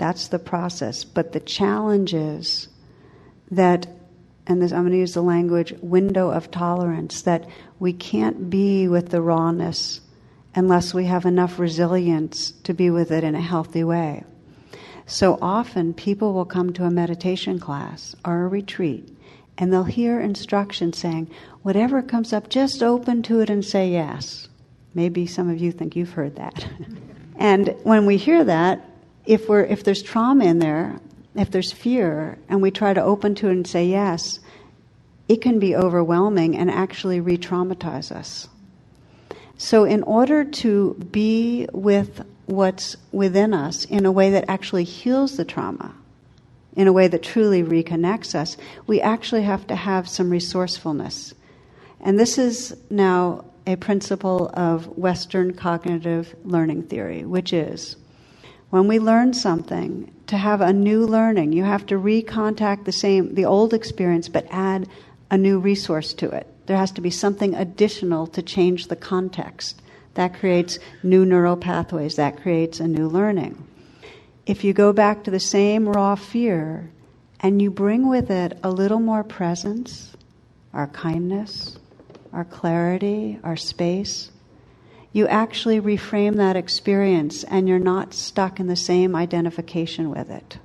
That's the process. But the challenge is that, and this, I'm going to use the language, window of tolerance, that we can't be with the rawness unless we have enough resilience to be with it in a healthy way. So often people will come to a meditation class or a retreat and they'll hear instructions saying, whatever comes up, just open to it and say yes. Maybe some of you think you've heard that. And when we hear that, if there's trauma in there, if there's fear, and we try to open to it and say yes, it can be overwhelming and actually re-traumatize us. So in order to be with what's within us in a way that actually heals the trauma, in a way that truly reconnects us, we actually have to have some resourcefulness. And this is now a principle of Western cognitive learning theory, which is, when we learn something, to have a new learning, you have to recontact the old experience, but add a new resource to it. There has to be something additional to change the context. That creates new neural pathways. That creates a new learning. If you go back to the same raw fear and you bring with it a little more presence, our kindness, our clarity, our space, you actually reframe that experience and you're not stuck in the same identification with it.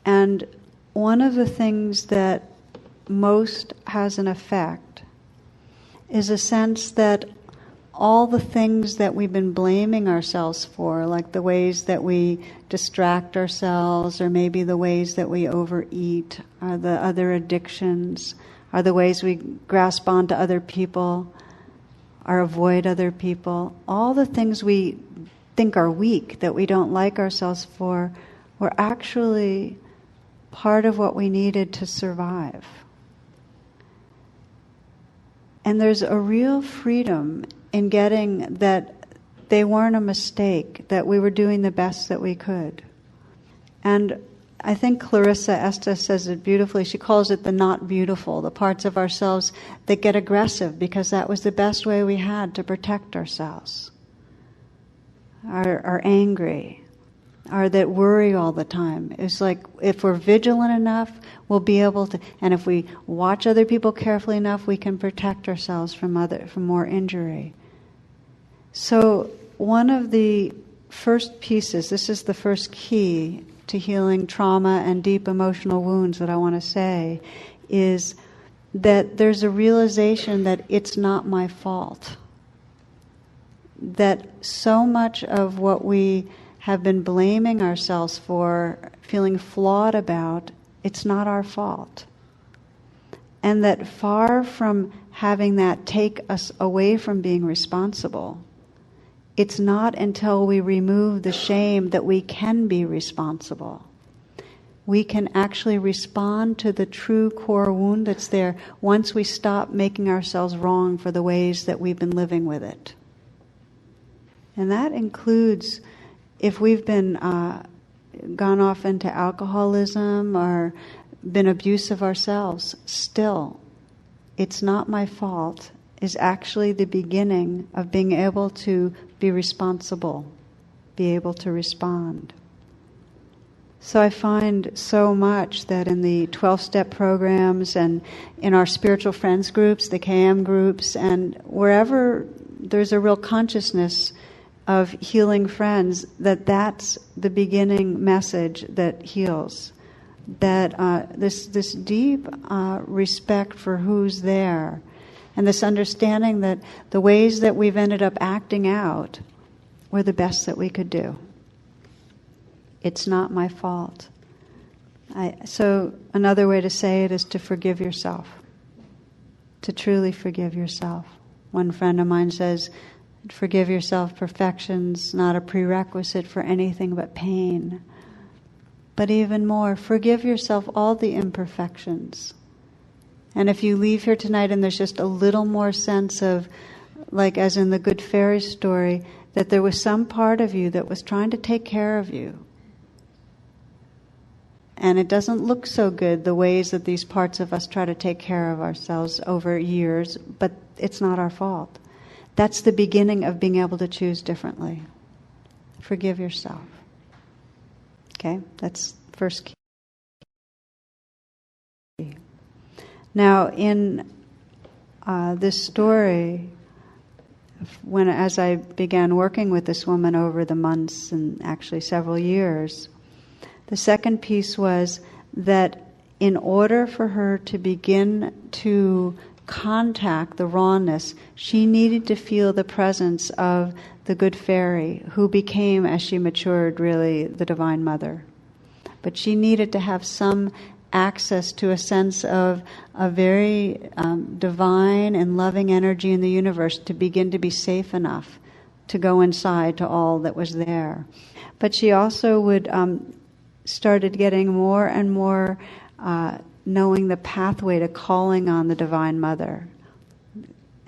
And one of the things that most has an effect is a sense that all the things that we've been blaming ourselves for, like the ways that we distract ourselves, or maybe the ways that we overeat, or the other addictions, or the ways we grasp onto other people, or avoid other people, all the things we think are weak, that we don't like ourselves for, were actually part of what we needed to survive. And there's a real freedom in getting that they weren't a mistake, that we were doing the best that we could. And I think Clarissa Estes says it beautifully. She calls it the not beautiful, the parts of ourselves that get aggressive because that was the best way we had to protect ourselves. Are angry, or that worry all the time. It's like if we're vigilant enough, we'll be able to, and if we watch other people carefully enough, we can protect ourselves from more injury. So one of the first pieces, this is the first key to healing trauma and deep emotional wounds that I want to say, is that there's a realization that it's not my fault. That so much of what we have been blaming ourselves for, feeling flawed about, it's not our fault. And that far from having that take us away from being responsible, it's not until we remove the shame that we can be responsible. We can actually respond to the true core wound that's there once we stop making ourselves wrong for the ways that we've been living with it. And that includes if we've been gone off into alcoholism or been abusive ourselves, still, it's not my fault, is actually the beginning of being able to be responsible, be able to respond. So I find so much that in the 12-step programs and in our spiritual friends groups, the KM groups, and wherever there's a real consciousness of healing friends, that's the beginning message that heals. That this deep respect for who's there, and this understanding that the ways that we've ended up acting out were the best that we could do. It's not my fault. So another way to say it is to forgive yourself. To truly forgive yourself. One friend of mine says, forgive yourself, perfection's not a prerequisite for anything but pain. But even more, forgive yourself all the imperfections. And if you leave here tonight and there's just a little more sense of, like as in the Good Fairy story, that there was some part of you that was trying to take care of you. And it doesn't look so good, the ways that these parts of us try to take care of ourselves over years, but it's not our fault. That's the beginning of being able to choose differently. Forgive yourself. Okay, that's first key. Now, in this story, as I began working with this woman over the months and actually several years, the second piece was that in order for her to begin to contact the rawness, she needed to feel the presence of the good fairy, who became, as she matured, really the Divine Mother. But she needed to have some access to a sense of a very divine and loving energy in the universe to begin to be safe enough to go inside to all that was there. But she also would started getting more and more knowing the pathway to calling on the Divine Mother.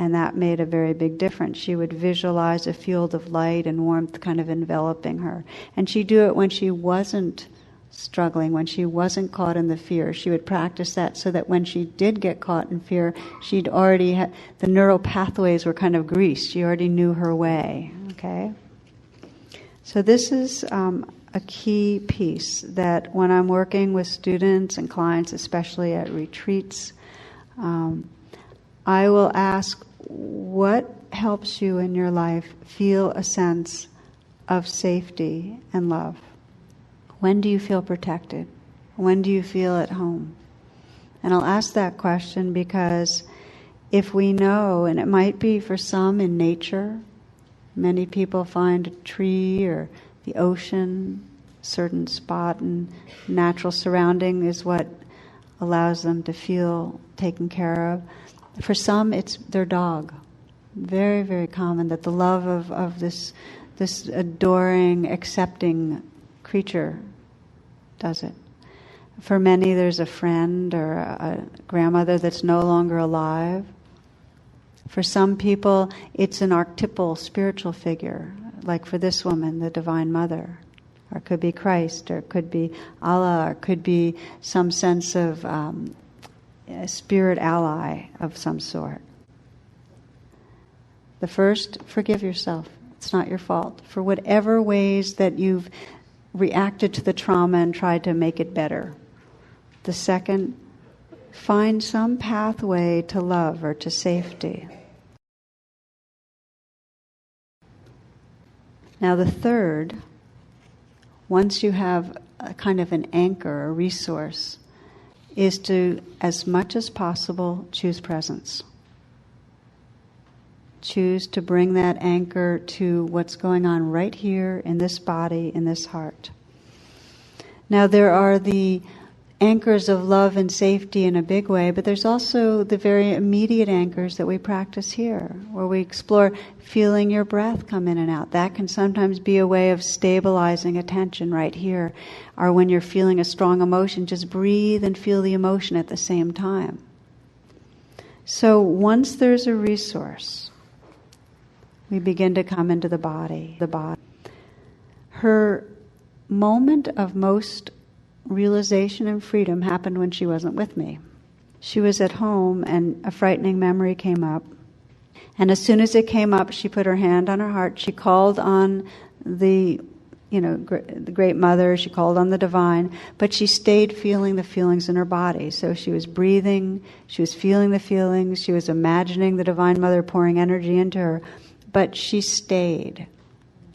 And that made a very big difference. She would visualize a field of light and warmth kind of enveloping her. And she'd do it when she wasn't struggling, when she wasn't caught in the fear. She would practice that so that when she did get caught in fear, she'd already had, the neural pathways were kind of greased. She already knew her way. Okay? So this is a key piece that when I'm working with students and clients, especially at retreats, I will ask, what helps you in your life feel a sense of safety and love? When do you feel protected? When do you feel at home? And I'll ask that question because if we know, and it might be for some in nature, many people find a tree or the ocean, a certain spot and natural surrounding is what allows them to feel taken care of. For some, it's their dog. Very, very common that the love of this adoring, accepting creature does it. For many, there's a friend or a grandmother that's no longer alive. For some people, it's an archetypal spiritual figure, like for this woman, the Divine Mother. Or it could be Christ, or it could be Allah, or it could be some sense of a spirit ally of some sort. The first, forgive yourself. It's not your fault. For whatever ways that you've reacted to the trauma and tried to make it better. The second, find some pathway to love or to safety. Now the third, once you have a kind of an anchor, a resource, is to, as much as possible, choose presence. Choose to bring that anchor to what's going on right here in this body, in this heart. Now there are the anchors of love and safety in a big way, but there's also the very immediate anchors that we practice here, where we explore feeling your breath come in and out. That can sometimes be a way of stabilizing attention right here. Or when you're feeling a strong emotion, just breathe and feel the emotion at the same time. So once there's a resource, we begin to come into the body. Her moment of most realization and freedom happened when she wasn't with me. She was at home and a frightening memory came up. And as soon as it came up, she put her hand on her heart. She called on the Great Mother. She called on the Divine. But she stayed feeling the feelings in her body. So she was breathing. She was feeling the feelings. She was imagining the Divine Mother pouring energy into her. But she stayed.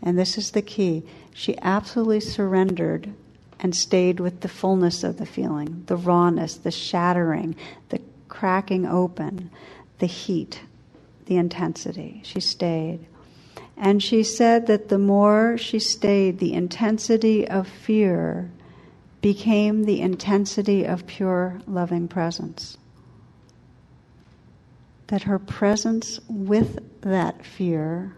And this is the key. She absolutely surrendered and stayed with the fullness of the feeling, the rawness, the shattering, the cracking open, the heat, the intensity. She stayed. And she said that the more she stayed, the intensity of fear became the intensity of pure, loving presence. That her presence with that fear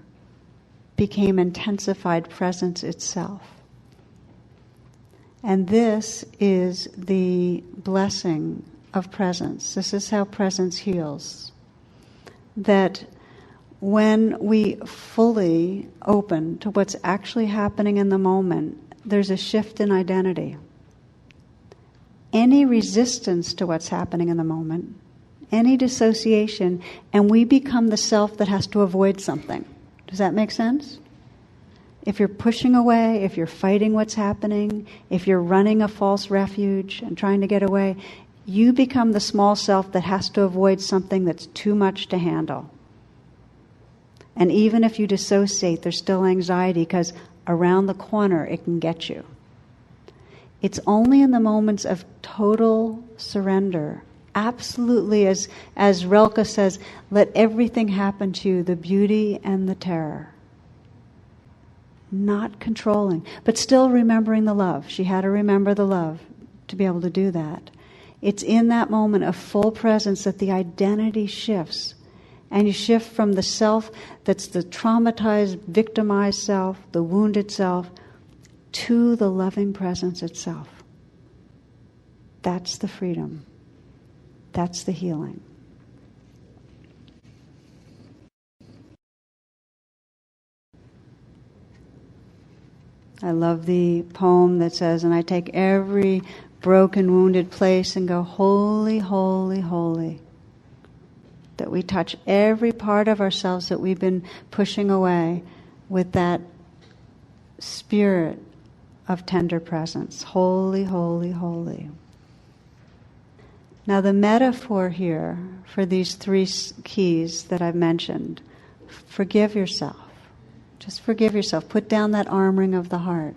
became intensified presence itself. And this is the blessing of presence. This is how presence heals. That when we fully open to what's actually happening in the moment, there's a shift in identity. Any resistance to what's happening in the moment, any dissociation, and we become the self that has to avoid something. Does that make sense? If you're pushing away, if you're fighting what's happening, if you're running a false refuge and trying to get away, you become the small self that has to avoid something that's too much to handle. And even if you dissociate, there's still anxiety because around the corner it can get you. It's only in the moments of total surrender, absolutely, as Rilke says, let everything happen to you, the beauty and the terror. Not controlling, but still remembering the love. She had to remember the love to be able to do that. It's in that moment of full presence that the identity shifts. And you shift from the self that's the traumatized, victimized self, the wounded self, to the loving presence itself. That's the freedom. That's the healing. I love the poem that says, and I take every broken, wounded place and go, holy, holy, holy. That we touch every part of ourselves that we've been pushing away with that spirit of tender presence. Holy, holy, holy. Now the metaphor here for these three keys that I've mentioned, forgive yourself. Just forgive yourself. Put down that armoring of the heart.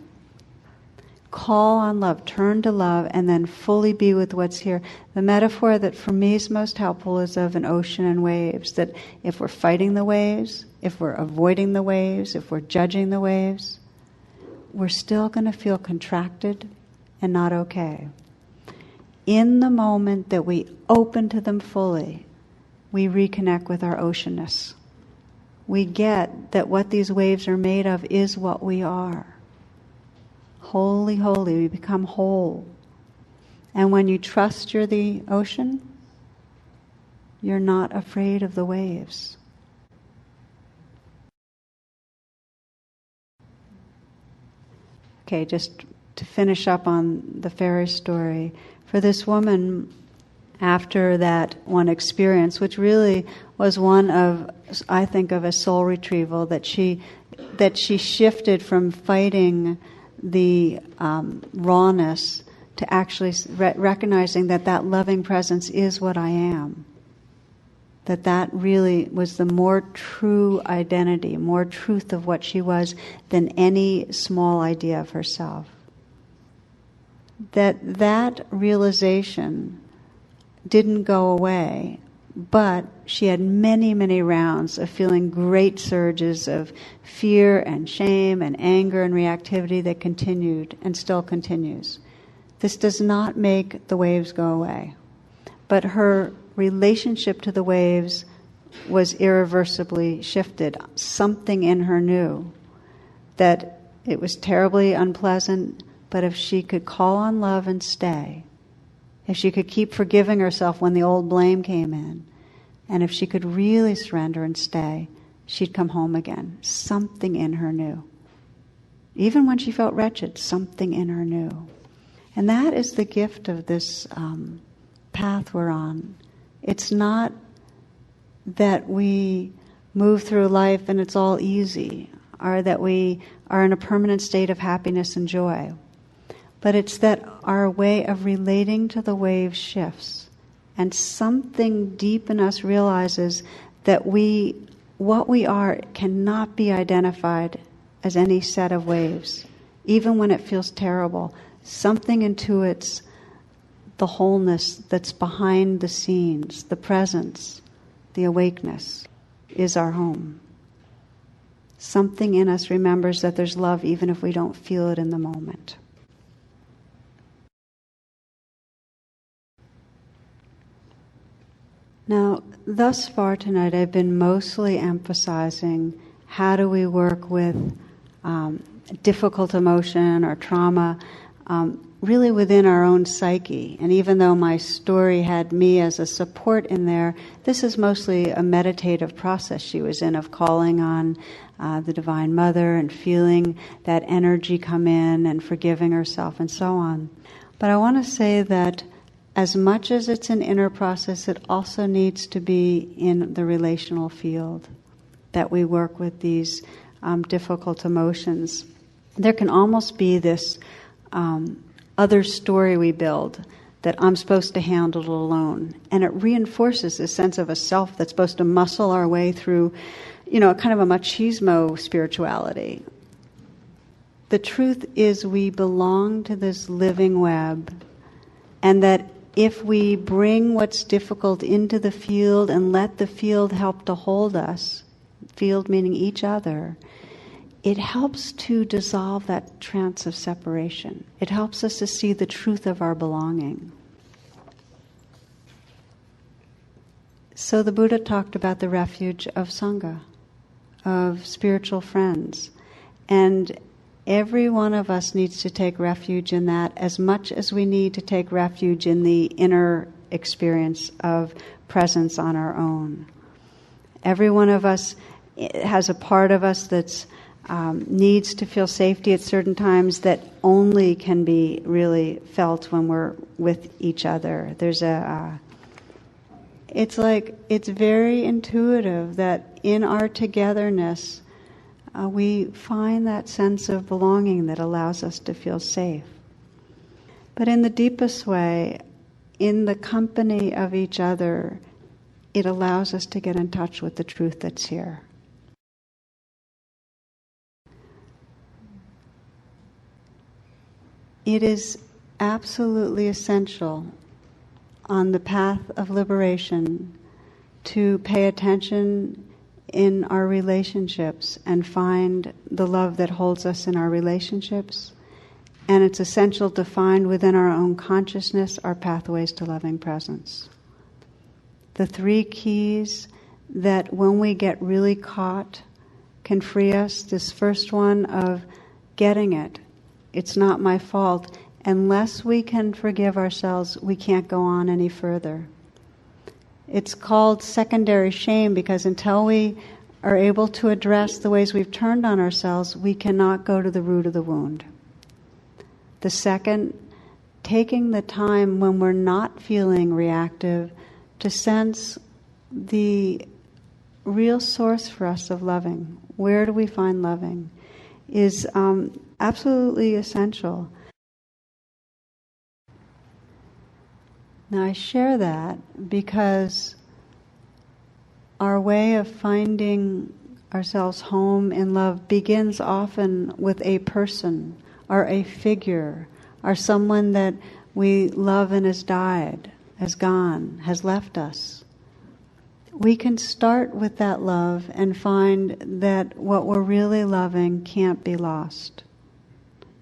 Call on love. Turn to love and then fully be with what's here. The metaphor that for me is most helpful is of an ocean and waves. That if we're fighting the waves, if we're avoiding the waves, if we're judging the waves, we're still going to feel contracted and not okay. In the moment that we open to them fully, we reconnect with our oceanness. We get that what these waves are made of is what we are. Holy, holy, we become whole. And when you trust you're the ocean, you're not afraid of the waves. Okay, just to finish up on the fairy story, for this woman, after that one experience, which really was one of, I think, of a soul retrieval, that she shifted from fighting the rawness to actually recognizing that loving presence is what I am. That really was the more true identity, more truth of what she was than any small idea of herself. That realization didn't go away, but she had many, many rounds of feeling great surges of fear and shame and anger and reactivity that continued and still continues. This does not make the waves go away, but her relationship to the waves was irreversibly shifted. Something in her knew that it was terribly unpleasant, but if she could call on love and stay, if she could keep forgiving herself when the old blame came in, and if she could really surrender and stay, she'd come home again. Something in her knew. Even when she felt wretched, something in her knew. And that is the gift of this path we're on. It's not that we move through life and it's all easy, or that we are in a permanent state of happiness and joy. But it's that our way of relating to the waves shifts. And something deep in us realizes that what we are cannot be identified as any set of waves. Even when it feels terrible, something intuits the wholeness that's behind the scenes, the presence, the awakeness is our home. Something in us remembers that there's love even if we don't feel it in the moment. Now, thus far tonight, I've been mostly emphasizing how do we work with difficult emotion or trauma really within our own psyche. And even though my story had me as a support in there, this is mostly a meditative process she was in of calling on the Divine Mother and feeling that energy come in and forgiving herself and so on. But I want to say that as much as it's an inner process, it also needs to be in the relational field, that we work with these difficult emotions, there can almost be this other story we build that I'm supposed to handle it alone. And it reinforces this sense of a self that's supposed to muscle our way through, kind of a machismo spirituality. The truth is we belong to this living web, and that if we bring what's difficult into the field and let the field help to hold us, field meaning each other, it helps to dissolve that trance of separation. It helps us to see the truth of our belonging. So the Buddha talked about the refuge of Sangha, of spiritual friends. And every one of us needs to take refuge in that as much as we need to take refuge in the inner experience of presence on our own. Every one of us has a part of us that's needs to feel safety at certain times that only can be really felt when we're with each other. There's it's very intuitive that in our togetherness we find that sense of belonging that allows us to feel safe. But in the deepest way, in the company of each other, it allows us to get in touch with the truth that's here. It is absolutely essential on the path of liberation to pay attention in our relationships and find the love that holds us in our relationships. And it's essential to find within our own consciousness our pathways to loving presence. The 3 keys that when we get really caught can free us. This first one of getting it. It's not my fault. Unless we can forgive ourselves, we can't go on any further. It's called secondary shame because until we are able to address the ways we've turned on ourselves, we cannot go to the root of the wound. The second, taking the time when we're not feeling reactive to sense the real source for us of loving. Where do we find loving? Is absolutely essential. Now I share that because our way of finding ourselves home in love begins often with a person or a figure or someone that we love and has died, has gone, has left us. We can start with that love and find that what we're really loving can't be lost.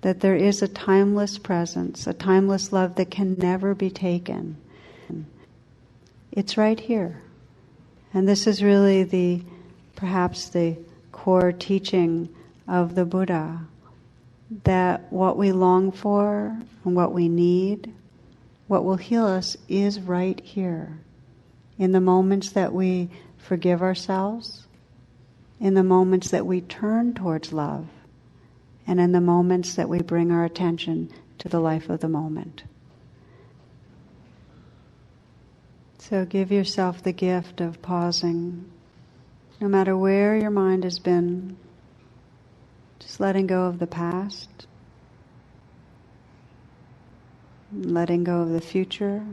That there is a timeless presence, a timeless love that can never be taken. It's right here. And this is really perhaps the core teaching of the Buddha, that what we long for and what we need, what will heal us is right here. In the moments that we forgive ourselves, in the moments that we turn towards love, and in the moments that we bring our attention to the life of the moment. So give yourself the gift of pausing, no matter where your mind has been, just letting go of the past, letting go of the future,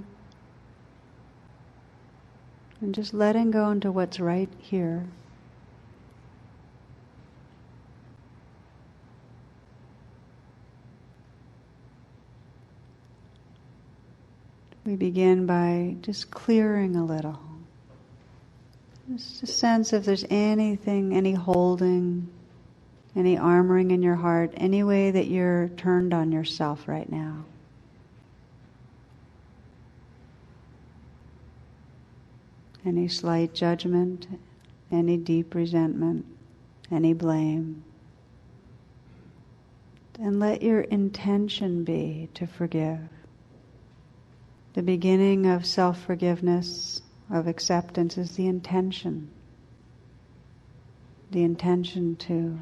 and just letting go into what's right here. We begin by just clearing a little. Just a sense if there's anything, any holding, any armoring in your heart, any way that you're turned on yourself right now. Any slight judgment, any deep resentment, any blame. And let your intention be to forgive. The beginning of self-forgiveness, of acceptance, is the intention. The intention to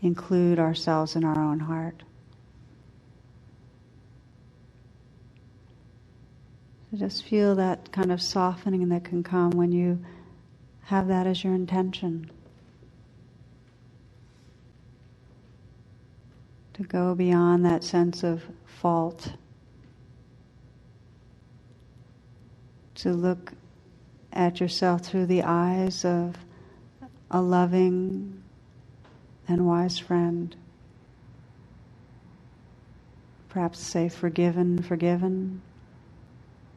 include ourselves in our own heart. So just feel that kind of softening that can come when you have that as your intention. to go beyond that sense of fault, to look at yourself through the eyes of a loving and wise friend. Perhaps say forgiven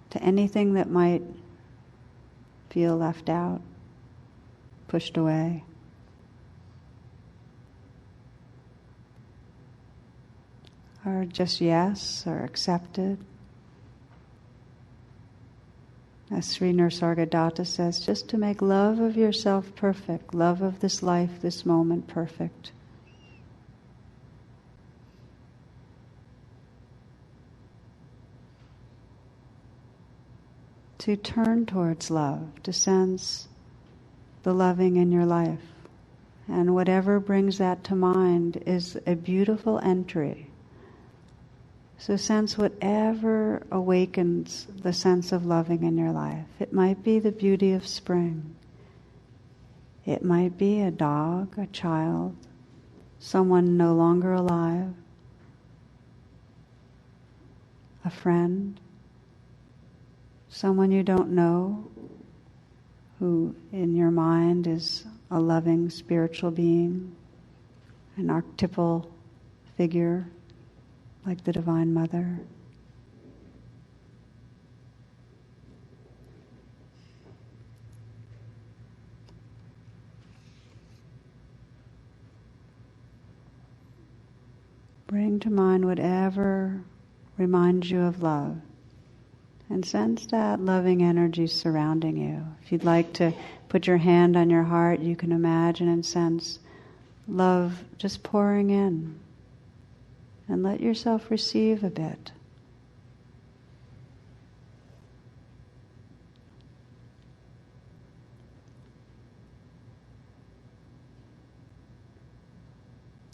to anything that might feel left out, pushed away. Or just yes, or accepted. As Sri Nisargadatta says, just to make love of yourself perfect, love of this life, this moment perfect. To turn towards love, to sense the loving in your life. And whatever brings that to mind is a beautiful entry. So sense whatever awakens the sense of loving in your life. It might be the beauty of spring. It might be a dog, a child, someone no longer alive, a friend, someone you don't know, who in your mind is a loving spiritual being, an archetypal figure like the Divine Mother. Bring to mind whatever reminds you of love. And sense that loving energy surrounding you. If you'd like to put your hand on your heart, you can imagine and sense love just pouring in. And let yourself receive a bit.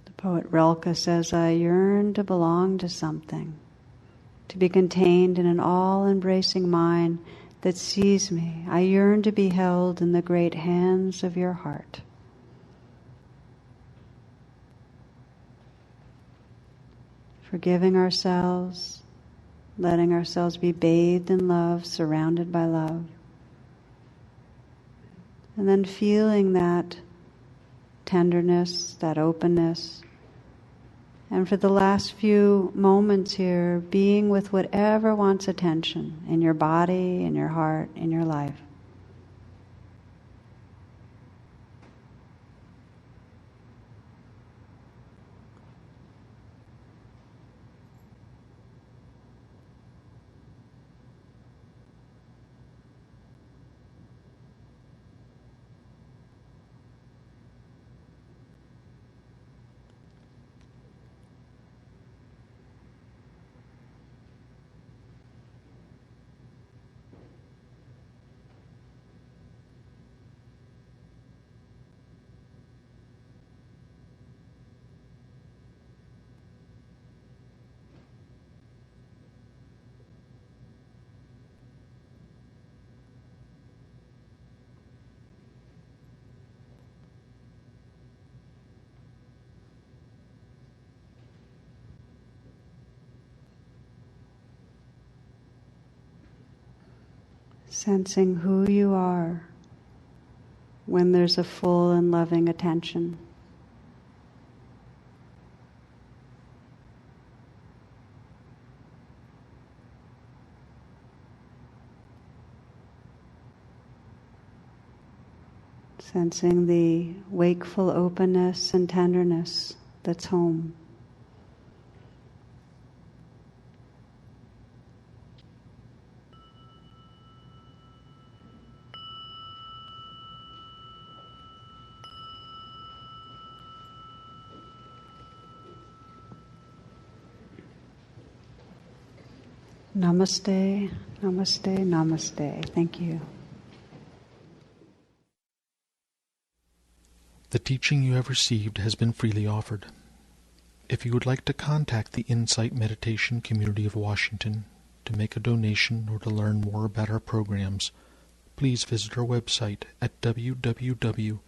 The poet Rilke says, I yearn to belong to something, to be contained in an all-embracing mind that sees me. I yearn to be held in the great hands of your heart. Forgiving ourselves, letting ourselves be bathed in love, surrounded by love. And then feeling that tenderness, that openness. And for the last few moments here, being with whatever wants attention in your body, in your heart, in your life. Sensing who you are when there's a full and loving attention. Sensing the wakeful openness and tenderness that's home. Namaste, namaste, namaste. Thank you. The teaching you have received has been freely offered. If you would like to contact the Insight Meditation Community of Washington to make a donation or to learn more about our programs, please visit our website at www.imcw.org.